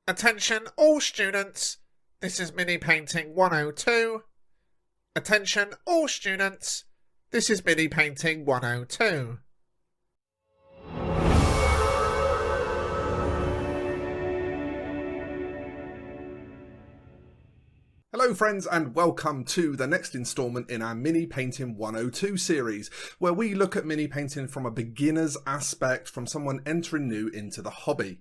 Attention all students, this is Mini Painting 102. Attention all students, this is Mini Painting 102. Hello friends and welcome to the next instalment in our Mini Painting 102 series, where we look at mini painting from a beginner's aspect, from someone entering new into the hobby.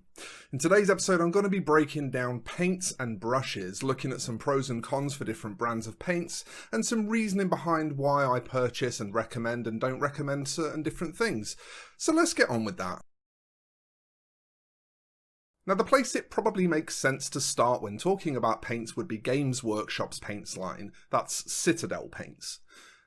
In today's episode I'm going to be breaking down paints and brushes, looking at some pros and cons for different brands of paints, and some reasoning behind why I purchase and recommend and don't recommend certain different things. So let's get on with that. Now, the place it probably makes sense to start when talking about paints would be Games Workshop's paints line. That's Citadel Paints.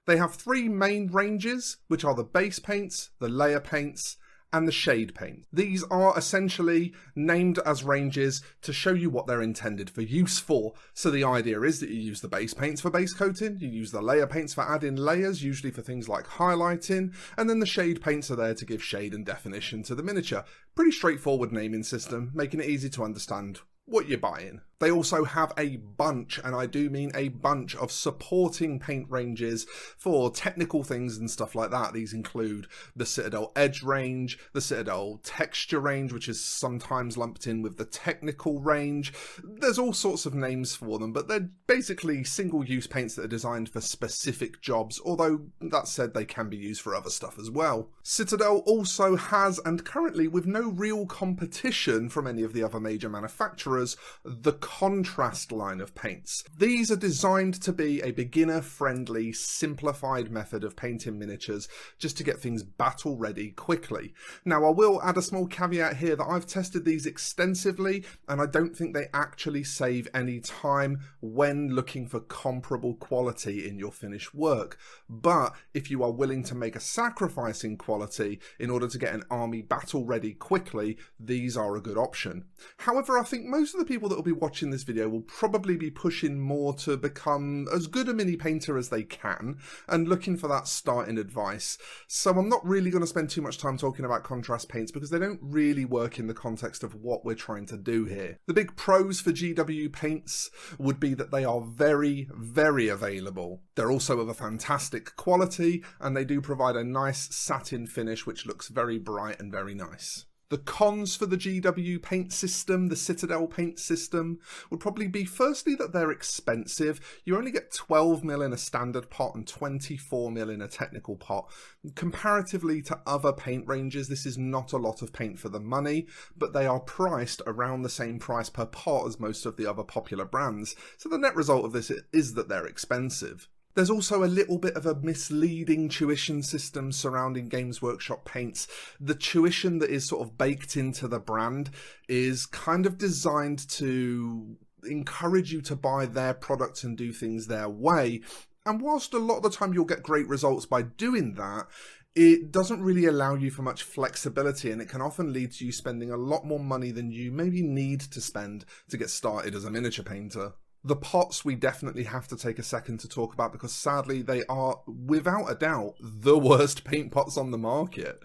They have three main ranges, which are the base paints, the layer paints, and the shade paint. These are essentially named as ranges to show you what they're intended for use for. So the idea is that you use the base paints for base coating, you use the layer paints for adding layers, usually for things like highlighting, and then the shade paints are there to give shade and definition to the miniature. Pretty straightforward naming system, making it easy to understand what you're buying. They also have a bunch, and I do mean a bunch, of supporting paint ranges for technical things and stuff like that. These include the Citadel Edge range, the Citadel Texture range, which is sometimes lumped in with the technical range. There's all sorts of names for them, but they're basically single-use paints that are designed for specific jobs, although that said they can be used for other stuff as well. Citadel also has, and currently with no real competition from any of the other major manufacturers, the Contrast line of paints. These are designed to be a beginner-friendly, simplified method of painting miniatures just to get things battle-ready quickly. Now, I will add a small caveat here that I've tested these extensively, and I don't think they actually save any time when looking for comparable quality in your finished work. But if you are willing to make a sacrifice in quality in order to get an army battle-ready quickly, these are a good option. However, I think most of the people that will be watching this video will probably be pushing more to become as good a mini painter as they can and looking for that starting advice. So I'm not really going to spend too much time talking about contrast paints because they don't really work in the context of what we're trying to do here. The big pros for GW paints would be that they are very, very available. They're also of a fantastic quality, and they do provide a nice satin finish which looks very bright and very nice. The cons for the GW paint system, the Citadel paint system, would probably be firstly that they're expensive. You only get 12mm in a standard pot and 24mm in a technical pot. Comparatively to other paint ranges, this is not a lot of paint for the money, but they are priced around the same price per pot as most of the other popular brands. So the net result of this is that they're expensive. There's also a little bit of a misleading tuition system surrounding Games Workshop paints. The tuition that is sort of baked into the brand is kind of designed to encourage you to buy their products and do things their way. And whilst a lot of the time you'll get great results by doing that, it doesn't really allow you for much flexibility, and it can often lead to you spending a lot more money than you maybe need to spend to get started as a miniature painter. The pots we definitely have to take a second to talk about because sadly they are, without a doubt, the worst paint pots on the market.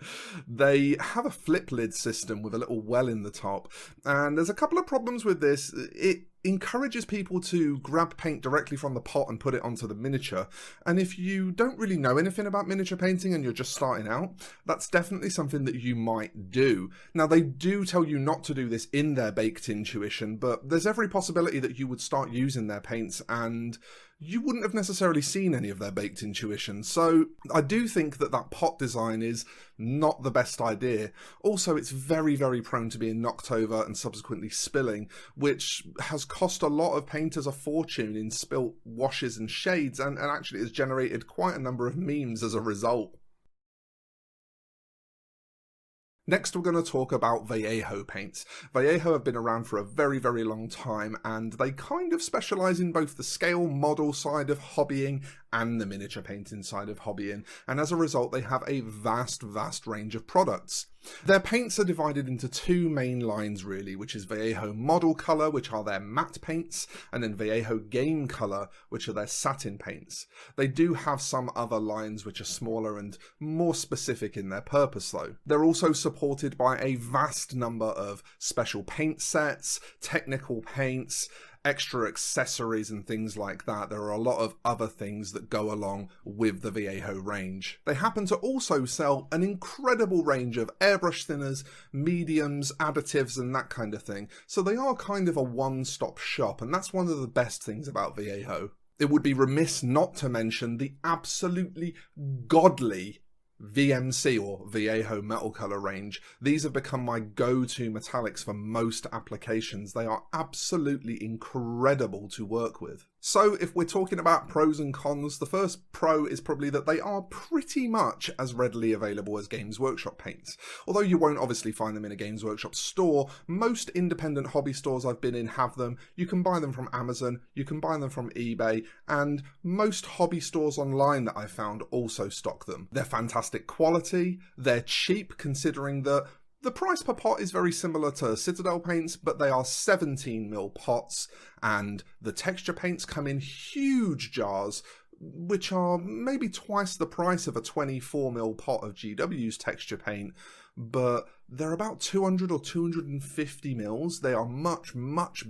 They have a flip lid system with a little well in the top, and there's a couple of problems with this. It encourages people to grab paint directly from the pot and put it onto the miniature, and if you don't really know anything about miniature painting and you're just starting out, that's definitely something that you might do. Now, they do tell you not to do this in their baked in tuition, but there's every possibility that you would start using their paints and you wouldn't have necessarily seen any of their baked in tuition. So I do think that that pot design is not the best idea. Also, it's very, very prone to being knocked over and subsequently spilling, which has cost a lot of painters a fortune in spilt washes and shades, and actually has generated quite a number of memes as a result. Next, we're going to talk about Vallejo Paints. Vallejo have been around for a very, very long time, and they kind of specialise in both the scale model side of hobbying and the miniature painting side of hobbying, and as a result they have a vast range of products. Their paints are divided into two main lines really, which is Vallejo Model Colour, which are their matte paints, and then Vallejo Game Colour, which are their satin paints. They do have some other lines which are smaller and more specific in their purpose though. They're also supported by a vast number of special paint sets, technical paints, extra accessories and things like that. There are a lot of other things that go along with the Vallejo range. They happen to also sell an incredible range of airbrush thinners, mediums, additives and that kind of thing. So they are kind of a one-stop shop, and that's one of the best things about Vallejo. It would be remiss not to mention the absolutely godly VMC or Vallejo Metal Colour range. These have become my go-to metallics for most applications. They are absolutely incredible to work with. So if we're talking about pros and cons, the first pro is probably that they are pretty much as readily available as Games Workshop paints. Although you won't obviously find them in a Games Workshop store, most independent hobby stores I've been in have them. You can buy them from Amazon, you can buy them from eBay, and most hobby stores online that I've found also stock them. They're fantastic quality, they're cheap considering that the price per pot is very similar to Citadel paints, but they are 17mm pots, and the texture paints come in huge jars, which are maybe twice the price of a 24mm pot of GW's texture paint, but they're about 200 or 250 mils. They are much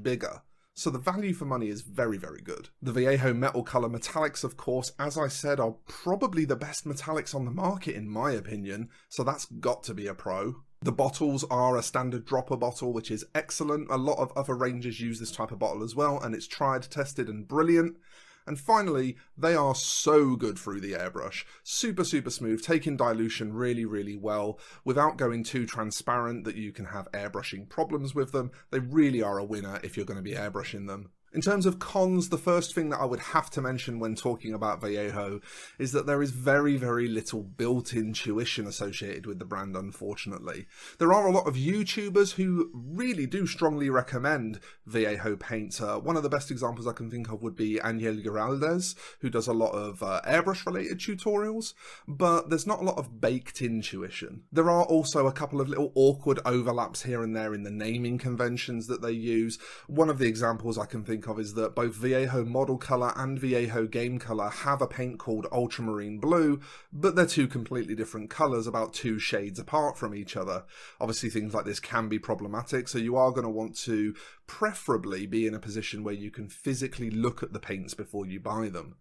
bigger. So the value for money is very good. The Vallejo Metal Colour metallics, of course, as I said, are probably the best metallics on the market in my opinion, so that's got to be a pro. The bottles are a standard dropper bottle, which is excellent. A lot of other ranges use this type of bottle as well, and it's tried, tested, and brilliant. And finally, they are so good through the airbrush. Super smooth, taking dilution really well, without going too transparent that you can have airbrushing problems with them. They really are a winner if you're going to be airbrushing them. In terms of cons, the first thing that I would have to mention when talking about Vallejo is that there is very little built-in tuition associated with the brand, unfortunately. There are a lot of YouTubers who really do strongly recommend Vallejo Paints. One of the best examples I can think of would be Ángel Giraldez, who does a lot of airbrush-related tutorials, but there's not a lot of baked-in tuition. There are also a couple of little awkward overlaps here and there in the naming conventions that they use. One of the examples I can think of is that both Vallejo Model Colour and Vallejo Game Colour have a paint called Ultramarine Blue, but they're two completely different colours, about 2 shades apart from each other. Obviously things like this can be problematic, so you are going to want to preferably be in a position where you can physically look at the paints before you buy them.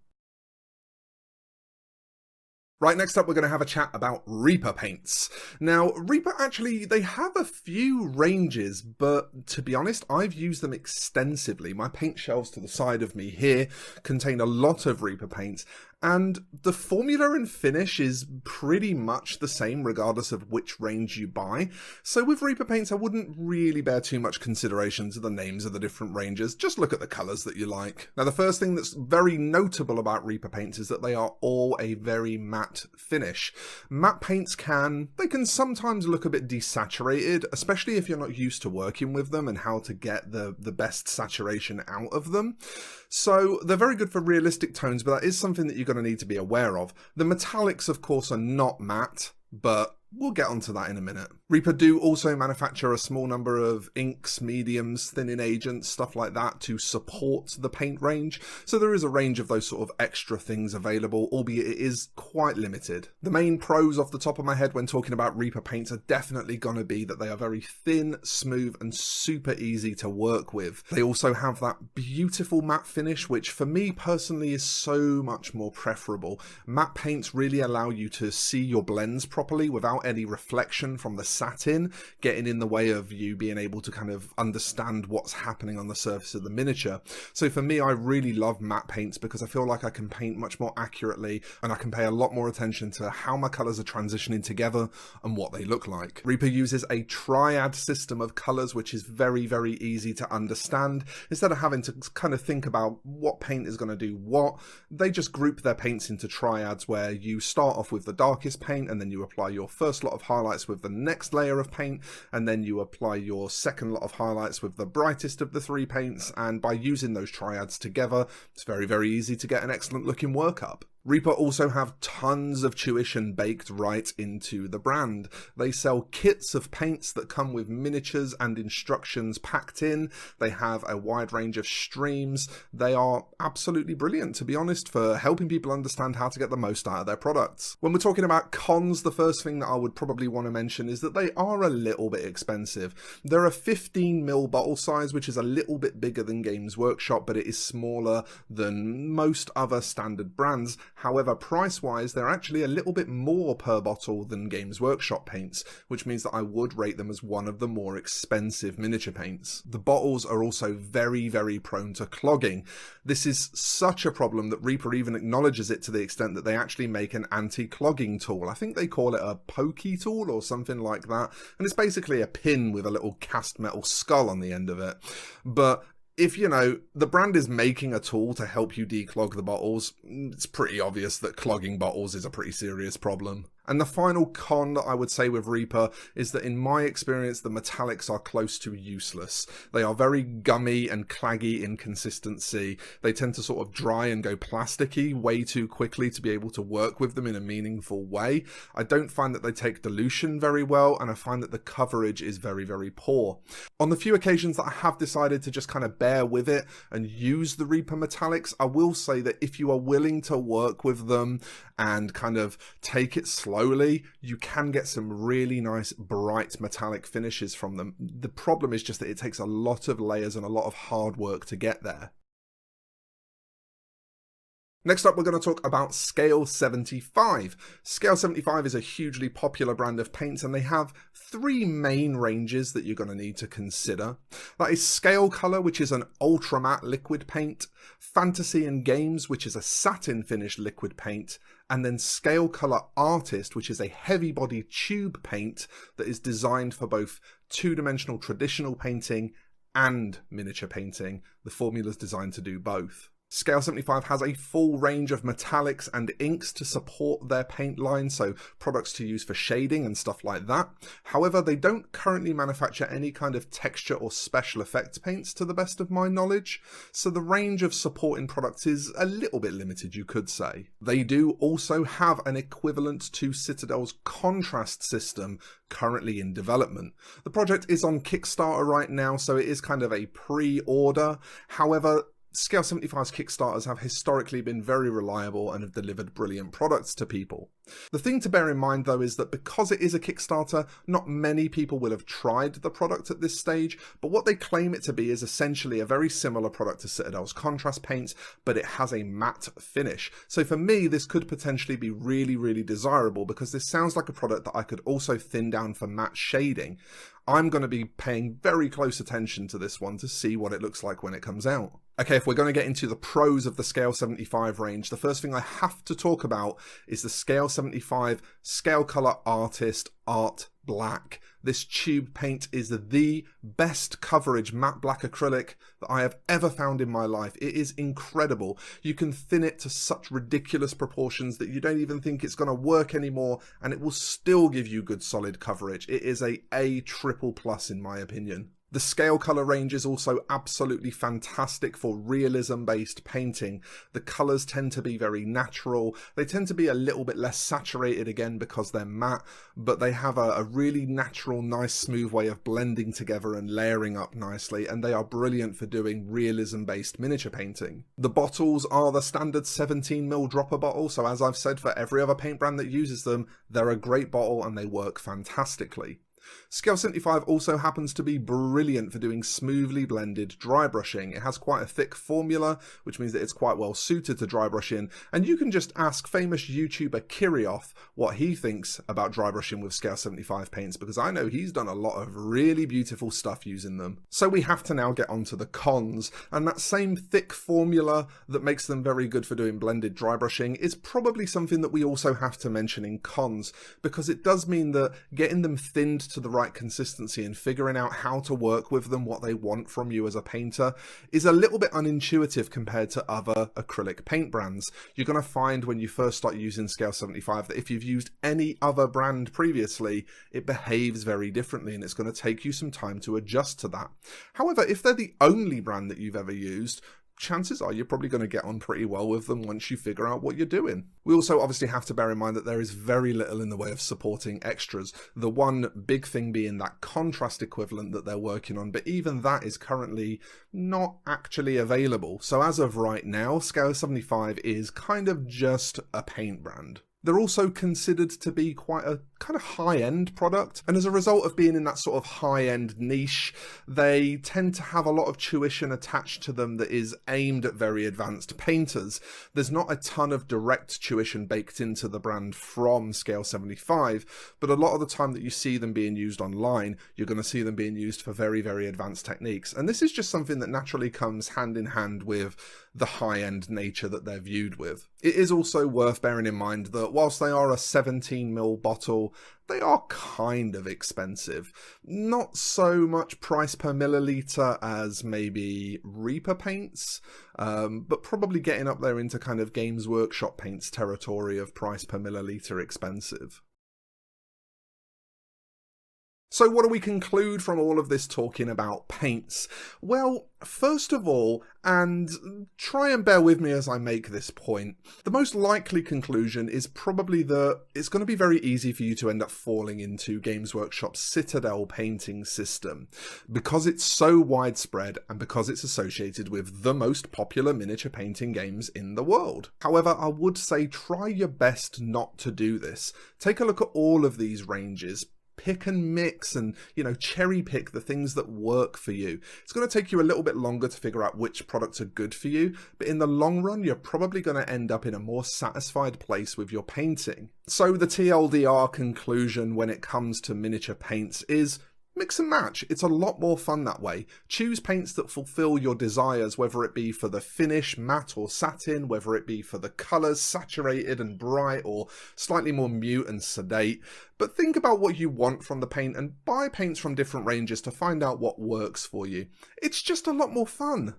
Right, next up we're going to have a chat about Reaper paints. Now, Reaper actually, they have a few ranges, but to be honest, I've used them extensively. My paint shelves to the side of me here contain a lot of Reaper paints, and the formula and finish is pretty much the same regardless of which range you buy. So with Reaper paints, I wouldn't really bear too much consideration to the names of the different ranges. Just look at the colours that you like. Now, the first thing that's very notable about Reaper paints is that they are all a very matte finish. Matte paints can sometimes look a bit desaturated, especially if you're not used to working with them and how to get the best saturation out of them. So they're very good for realistic tones, but that is something that you're going to need to be aware of. The metallics, of course, are not matte, but we'll get onto that in a minute. Reaper do also manufacture a small number of inks, mediums, thinning agents, stuff like that to support the paint range. So there is a range of those sort of extra things available, albeit it is quite limited. The main pros off the top of my head when talking about Reaper paints are definitely going to be that they are very thin, smooth, and super easy to work with. They also have that beautiful matte finish, which for me personally is so much more preferable. Matte paints really allow you to see your blends properly without any reflection from the satin getting in the way of you being able to kind of understand what's happening on the surface of the miniature. So for me, I really love matte paints because I feel like I can paint much more accurately and I can pay a lot more attention to how my colours are transitioning together and what they look like. Reaper uses a Triad system of colours, which is very easy to understand. Instead of having to kind of think about what paint is going to do what, they just group their paints into triads where you start off with the darkest paint and then you apply your first lot of highlights with the next first layer of paint, and then you apply your second lot of highlights with the brightest of the three paints, and by using those triads together, it's very, very easy to get an excellent looking work up. Reaper also have tons of tuition baked right into the brand. They sell kits of paints that come with miniatures and instructions packed in. They have a wide range of streams. They are absolutely brilliant, to be honest, for helping people understand how to get the most out of their products. When we're talking about cons, the first thing that I would probably want to mention is that they are a little bit expensive. They're a 15ml bottle size, which is a little bit bigger than Games Workshop, but it is smaller than most other standard brands. However, price-wise, they're actually a little bit more per bottle than Games Workshop paints, which means that I would rate them as one of the more expensive miniature paints. The bottles are also very, very prone to clogging. This is such a problem that Reaper even acknowledges it to the extent that they actually make an anti-clogging tool. I think they call it a pokey tool or something like that, and it's basically a pin with a little cast metal skull on the end of it. But if, you know, the brand is making a tool to help you declog the bottles, it's pretty obvious that clogging bottles is a pretty serious problem. And the final con that I would say with Reaper is that in my experience, the metallics are close to useless. They are very gummy and claggy in consistency. They tend to sort of dry and go plasticky way too quickly to be able to work with them in a meaningful way. I don't find that they take dilution very well, and I find that the coverage is very, very poor. On the few occasions that I have decided to just kind of bear with it and use the Reaper metallics, I will say that if you are willing to work with them and kind of take it slowly, you can get some really nice bright metallic finishes from them. The problem is just that it takes a lot of layers and a lot of hard work to get there. Next up, we're going to talk about Scale 75. Scale 75 is a hugely popular brand of paints, and they have three main ranges that you're going to need to consider. That is Scale Color, which is an ultra matte liquid paint, Fantasy and Games, which is a satin finish liquid paint, and then Scale Color Artist, which is a heavy body tube paint that is designed for both two-dimensional traditional painting and miniature painting. The formula is designed to do both. Scale 75 has a full range of metallics and inks to support their paint line, so products to use for shading and stuff like that. However, they don't currently manufacture any kind of texture or special effects paints to the best of my knowledge, so the range of supporting products is a little bit limited, you could say. They do also have an equivalent to Citadel's contrast system currently in development. The project is on Kickstarter right now, so it is kind of a pre-order. However, Scale 75's Kickstarters have historically been very reliable and have delivered brilliant products to people. The thing to bear in mind though is that because it is a Kickstarter, not many people will have tried the product at this stage, but what they claim it to be is essentially a very similar product to Citadel's contrast paints, but it has a matte finish. So for me, this could potentially be really, really desirable because this sounds like a product that I could also thin down for matte shading. I'm going to be paying very close attention to this one to see what it looks like when it comes out. Okay, if we're going to get into the pros of the Scale 75 range, the first thing I have to talk about is the Scale 75 Scale Color Artist Art Black. This tube paint is the best coverage matte black acrylic that I have ever found in my life. It is incredible. You can thin it to such ridiculous proportions that you don't even think it's going to work anymore, and it will still give you good solid coverage. It is a triple plus in my opinion. The Scale Color range is also absolutely fantastic for realism-based painting. The colours tend to be very natural. They tend to be a little bit less saturated again because they're matte, but they have a really natural, nice, smooth way of blending together and layering up nicely, and they are brilliant for doing realism-based miniature painting. The bottles are the standard 17ml dropper bottle, so as I've said for every other paint brand that uses them, they're a great bottle and they work fantastically. Scale 75 also happens to be brilliant for doing smoothly blended dry brushing. It has quite a thick formula, which means that it's quite well suited to dry brushing, and you can just ask famous YouTuber Kirioth what he thinks about dry brushing with Scale 75 paints, because I know he's done a lot of really beautiful stuff using them. So we have to now get onto the cons, and that same thick formula that makes them very good for doing blended dry brushing is probably something that we also have to mention in cons, because it does mean that getting them thinned to to the right consistency and figuring out how to work with them, what they want from you as a painter, is a little bit unintuitive compared to other acrylic paint brands. You're going to find when you first start using Scale 75 that if you've used any other brand previously, it behaves very differently and it's going to take you some time to adjust to that. However, if they're the only brand that you've ever used, chances are you're probably going to get on pretty well with them once you figure out what you're doing. We also obviously have to bear in mind that there is very little in the way of supporting extras. The one big thing being that contrast equivalent that they're working on, but even that is currently not actually available. So as of right now, Scale 75 is kind of just a paint brand. They're also considered to be quite a kind of high-end product, and as a result of being in that sort of high-end niche, they tend to have a lot of tuition attached to them that is aimed at very advanced painters. There's not a ton of direct tuition baked into the brand from Scale 75, but a lot of the time that you see them being used online, you're going to see them being used for very, very advanced techniques, and this is just something that naturally comes hand in hand with the high-end nature that they're viewed with. It is also worth bearing in mind that whilst they are a 17ml bottle, they are kind of expensive. Not so much price per milliliter as maybe Reaper paints, but probably getting up there into kind of Games Workshop paints territory of price per milliliter expensive. So what do we conclude from all of this talking about paints? Well, first of all, and try and bear with me as I make this point, the most likely conclusion is probably that it's going to be very easy for you to end up falling into Games Workshop's Citadel painting system because it's so widespread and because it's associated with the most popular miniature painting games in the world. However, I would say try your best not to do this. Take a look at all of these ranges. Pick and mix and, cherry pick the things that work for you. It's going to take you a little bit longer to figure out which products are good for you, but in the long run, you're probably going to end up in a more satisfied place with your painting. So the TLDR conclusion when it comes to miniature paints is mix and match. It's a lot more fun that way. Choose paints that fulfill your desires, whether it be for the finish, matte or satin, whether it be for the colours, saturated and bright or slightly more mute and sedate. But think about what you want from the paint and buy paints from different ranges to find out what works for you. It's just a lot more fun.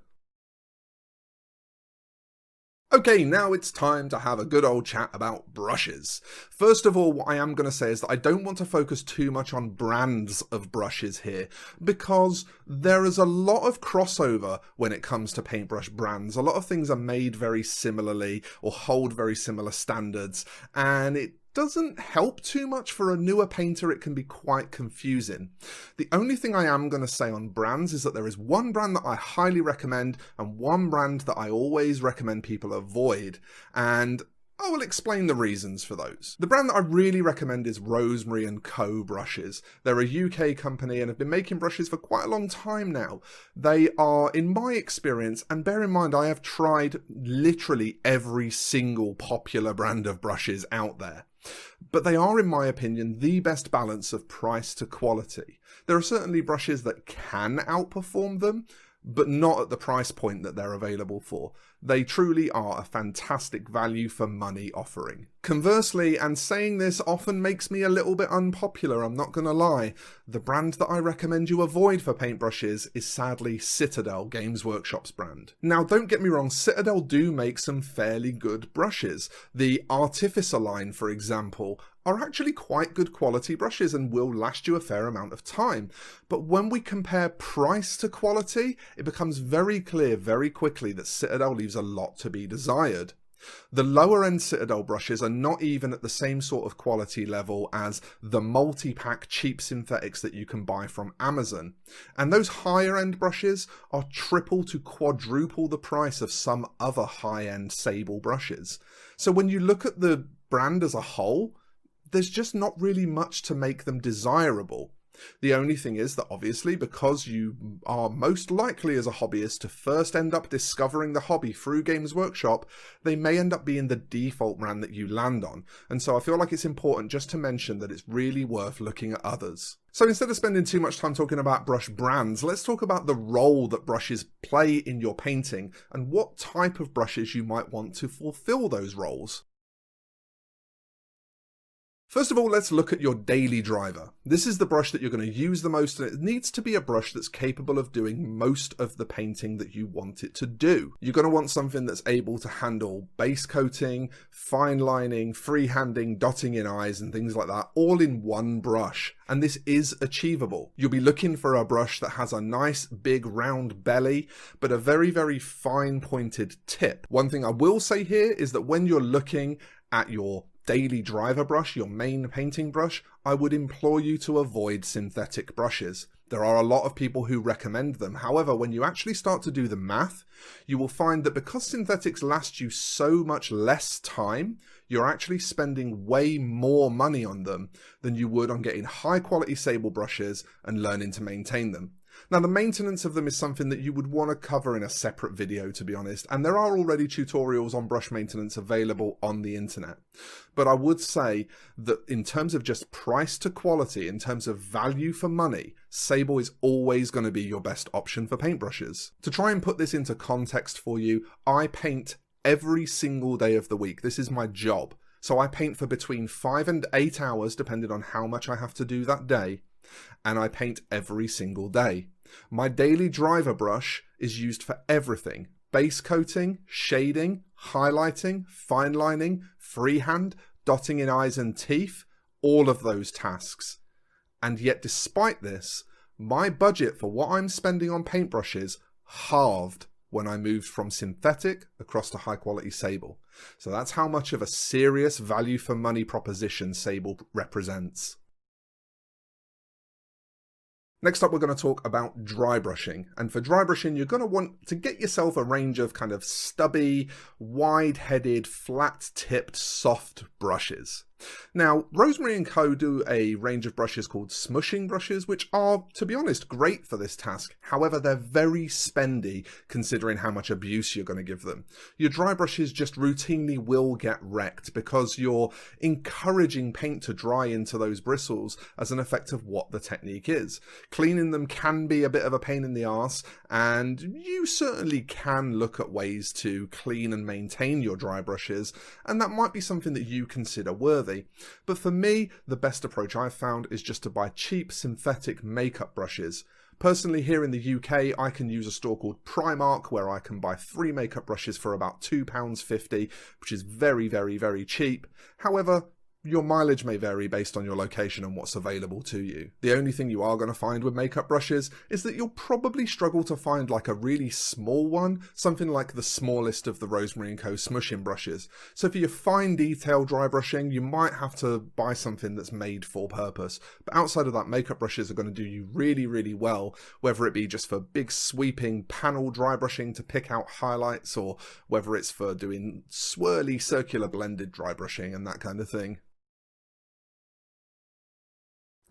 Okay, now it's time to have a good old chat about brushes. First of all, what I am going to say is that I don't want to focus too much on brands of brushes here, because there is a lot of crossover when it comes to paintbrush brands. A lot of things are made very similarly or hold very similar standards, and it doesn't help too much for a newer painter. It can be quite confusing. The only thing I am going to say on brands is that there is one brand that I highly recommend and one brand that I always recommend people avoid, and I will explain the reasons for those. The brand that I really recommend is Rosemary & Co brushes. They're a UK company and have been making brushes for quite a long time now. They are, in my experience, and bear in mind I have tried literally every single popular brand of brushes out there, but they are, in my opinion, the best balance of price to quality. There are certainly brushes that can outperform them, but not at the price point that they're available for. They truly are a fantastic value for money offering. Conversely, and saying this often makes me a little bit unpopular, I'm not going to lie, the brand that I recommend you avoid for paintbrushes is sadly Citadel, Games Workshop's brand. Now, don't get me wrong, Citadel do make some fairly good brushes. The Artificer line, for example, are actually quite good quality brushes and will last you a fair amount of time. But when we compare price to quality, it becomes very clear very quickly that Citadel leaves a lot to be desired. The lower end Citadel brushes are not even at the same sort of quality level as the multi-pack cheap synthetics that you can buy from Amazon. And those higher end brushes are triple to quadruple the price of some other high end Sable brushes. So when you look at the brand as a whole, there's just not really much to make them desirable. The only thing is that obviously, because you are most likely as a hobbyist to first end up discovering the hobby through Games Workshop, they may end up being the default brand that you land on. And so I feel like it's important just to mention that it's really worth looking at others. So instead of spending too much time talking about brush brands, let's talk about the role that brushes play in your painting and what type of brushes you might want to fulfill those roles. First of all, let's look at your daily driver. This is the brush that you're going to use the most, and it needs to be a brush that's capable of doing most of the painting that you want it to do. You're going to want something that's able to handle base coating, fine lining, freehanding, dotting in eyes, and things like that, all in one brush. And this is achievable. You'll be looking for a brush that has a nice big round belly, but a very, very fine pointed tip. One thing I will say here is that when you're looking at your daily driver brush, your main painting brush, I would implore you to avoid synthetic brushes. There are a lot of people who recommend them. However, when you actually start to do the math, you will find that because synthetics last you so much less time, you're actually spending way more money on them than you would on getting high quality sable brushes and learning to maintain them. Now, the maintenance of them is something that you would want to cover in a separate video, to be honest, and there are already tutorials on brush maintenance available on the internet. But I would say that in terms of just price to quality, in terms of value for money, sable is always going to be your best option for paintbrushes. To try and put this into context for you, I paint every single day of the week. This is my job. So I paint for between 5 and 8 hours, depending on how much I have to do that day, and I paint every single day. My daily driver brush is used for everything: base coating, shading, highlighting, fine lining, freehand, dotting in eyes and teeth, all of those tasks. And yet despite this, my budget for what I'm spending on paintbrushes halved when I moved from synthetic across to high quality sable. So that's how much of a serious value for money proposition sable represents. Next up, we're going to talk about dry brushing. And for dry brushing, you're going to want to get yourself a range of kind of stubby, wide-headed, flat-tipped, soft brushes. Now, Rosemary & Co. do a range of brushes called smushing brushes, which are, to be honest, great for this task. However, they're very spendy considering how much abuse you're going to give them. Your dry brushes just routinely will get wrecked because you're encouraging paint to dry into those bristles as an effect of what the technique is. Cleaning them can be a bit of a pain in the arse, and you certainly can look at ways to clean and maintain your dry brushes, and that might be something that you consider worthy. But for me, the best approach I've found is just to buy cheap synthetic makeup brushes. Personally, here in the UK, I can use a store called Primark where I can buy 3 makeup brushes for about £2.50, which is very, very, very cheap. However, your mileage may vary based on your location and what's available to you. The only thing you are going to find with makeup brushes is that you'll probably struggle to find like a really small one, something like the smallest of the Rosemary & Co. smushing brushes. So for your fine detail dry brushing, you might have to buy something that's made for purpose. But outside of that, makeup brushes are going to do you really, really well, whether it be just for big sweeping panel dry brushing to pick out highlights, or whether it's for doing swirly circular blended dry brushing and that kind of thing.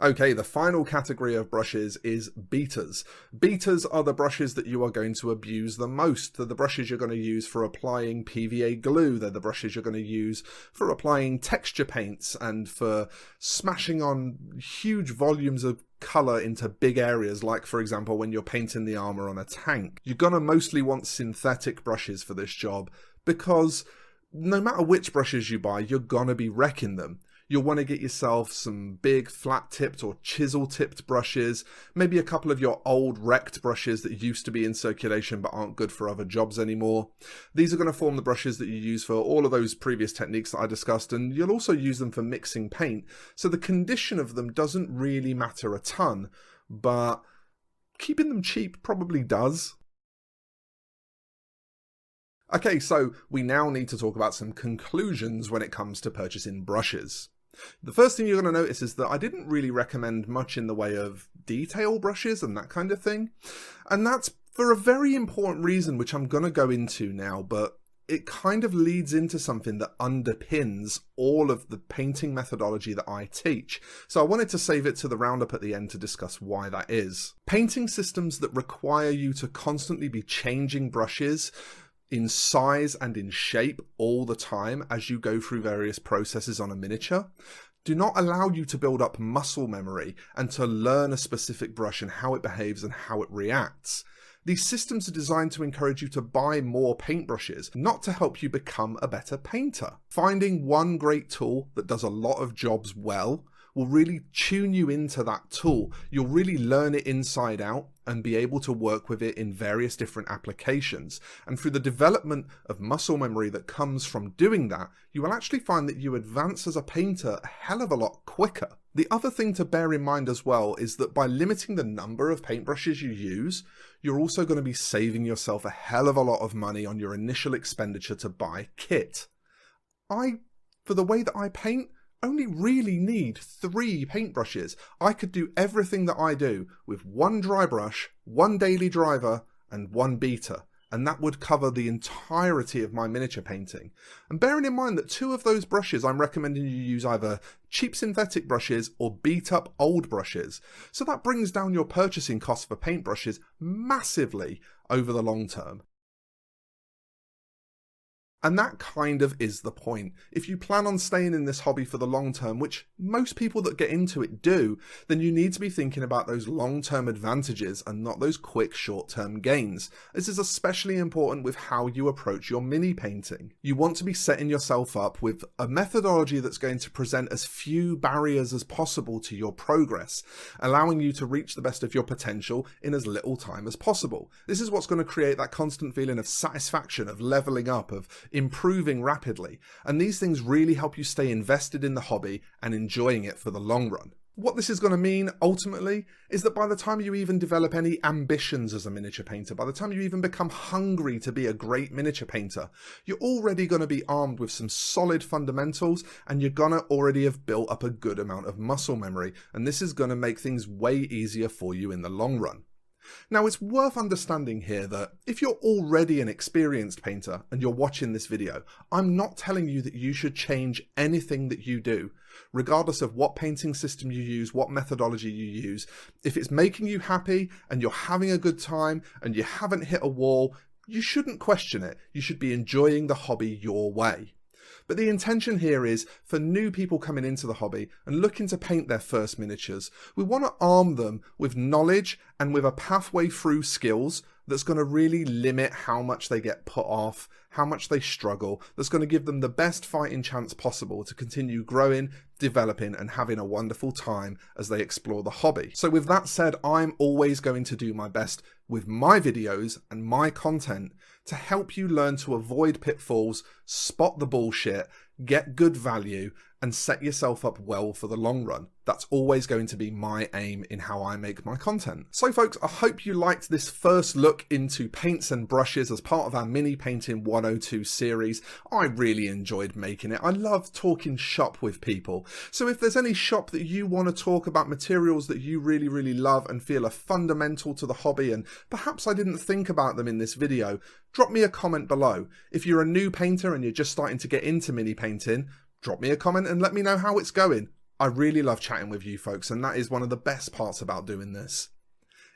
Okay, the final category of brushes is beaters. Beaters are the brushes that you are going to abuse the most. They're the brushes you're going to use for applying PVA glue. They're the brushes you're going to use for applying texture paints and for smashing on huge volumes of colour into big areas, like for example when you're painting the armour on a tank. You're going to mostly want synthetic brushes for this job because no matter which brushes you buy, you're going to be wrecking them. You'll want to get yourself some big flat-tipped or chisel-tipped brushes, maybe a couple of your old wrecked brushes that used to be in circulation but aren't good for other jobs anymore. These are going to form the brushes that you use for all of those previous techniques that I discussed, and you'll also use them for mixing paint. So the condition of them doesn't really matter a ton, but keeping them cheap probably does. Okay, so we now need to talk about some conclusions when it comes to purchasing brushes. The first thing you're going to notice is that I didn't really recommend much in the way of detail brushes and that kind of thing. And that's for a very important reason, which I'm going to go into now, but it kind of leads into something that underpins all of the painting methodology that I teach. So I wanted to save it to the roundup at the end to discuss why that is. Painting systems that require you to constantly be changing brushes in size and in shape all the time as you go through various processes on a miniature do not allow you to build up muscle memory and to learn a specific brush and how it behaves and how it reacts. These systems are designed to encourage you to buy more paintbrushes, not to help you become a better painter. Finding one great tool that does a lot of jobs well will really tune you into that tool. You'll really learn it inside out and be able to work with it in various different applications. And through the development of muscle memory that comes from doing that, you will actually find that you advance as a painter a hell of a lot quicker. The other thing to bear in mind as well is that by limiting the number of paintbrushes you use, you're also going to be saving yourself a hell of a lot of money on your initial expenditure to buy kit. For the way that I paint, only really need 3 paintbrushes. I could do everything that I do with 1 dry brush, 1 daily driver, and 1 beater, and that would cover the entirety of my miniature painting. And bearing in mind that 2 of those brushes I'm recommending you use either cheap synthetic brushes or beat up old brushes. So that brings down your purchasing cost for paintbrushes massively over the long term. And that kind of is the point. If you plan on staying in this hobby for the long term, which most people that get into it do, then you need to be thinking about those long-term advantages and not those quick short-term gains. This is especially important with how you approach your mini painting. You want to be setting yourself up with a methodology that's going to present as few barriers as possible to your progress, allowing you to reach the best of your potential in as little time as possible. This is what's going to create that constant feeling of satisfaction, of leveling up, of improving rapidly, and these things really help you stay invested in the hobby and enjoying it for the long run. What this is going to mean, ultimately, is that by the time you even develop any ambitions as a miniature painter, by the time you even become hungry to be a great miniature painter, you're already going to be armed with some solid fundamentals, and you're going to already have built up a good amount of muscle memory, and this is going to make things way easier for you in the long run. Now, it's worth understanding here that if you're already an experienced painter and you're watching this video, I'm not telling you that you should change anything that you do, regardless of what painting system you use, what methodology you use. If it's making you happy and you're having a good time and you haven't hit a wall, you shouldn't question it. You should be enjoying the hobby your way. But the intention here is for new people coming into the hobby and looking to paint their first miniatures, we want to arm them with knowledge and with a pathway through skills that's going to really limit how much they get put off, how much they struggle, that's going to give them the best fighting chance possible to continue growing, developing, and having a wonderful time as they explore the hobby. So with that said, I'm always going to do my best with my videos and my content to help you learn to avoid pitfalls, spot the bullshit, get good value, and set yourself up well for the long run. That's always going to be my aim in how I make my content. So folks, I hope you liked this first look into paints and brushes as part of our Mini Painting 102 series. I really enjoyed making it. I love talking shop with people. So if there's any shop that you want to talk about materials that you really love and feel are fundamental to the hobby, and perhaps I didn't think about them in this video, drop me a comment below. If you're a new painter and you're just starting to get into mini painting, drop me a comment and let me know how it's going. I really love chatting with you folks, and that is one of the best parts about doing this.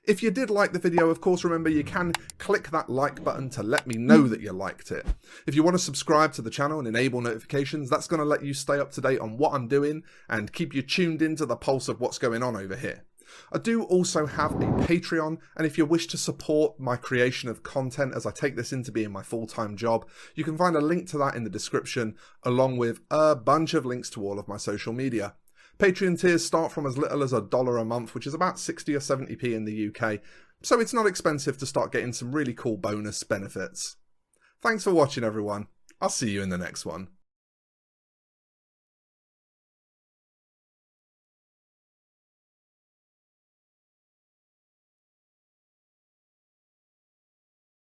If you did like the video, of course, remember you can click that like button to let me know that you liked it. If you want to subscribe to the channel and enable notifications, that's going to let you stay up to date on what I'm doing and keep you tuned into the pulse of what's going on over here. I do also have a Patreon, and if you wish to support my creation of content as I take this into being my full-time job, you can find a link to that in the description, along with a bunch of links to all of my social media. Patreon tiers start from as little as $1 a month, which is about 60 or 70p in the UK, so it's not expensive to start getting some really cool bonus benefits. Thanks for watching, everyone. I'll see you in the next one.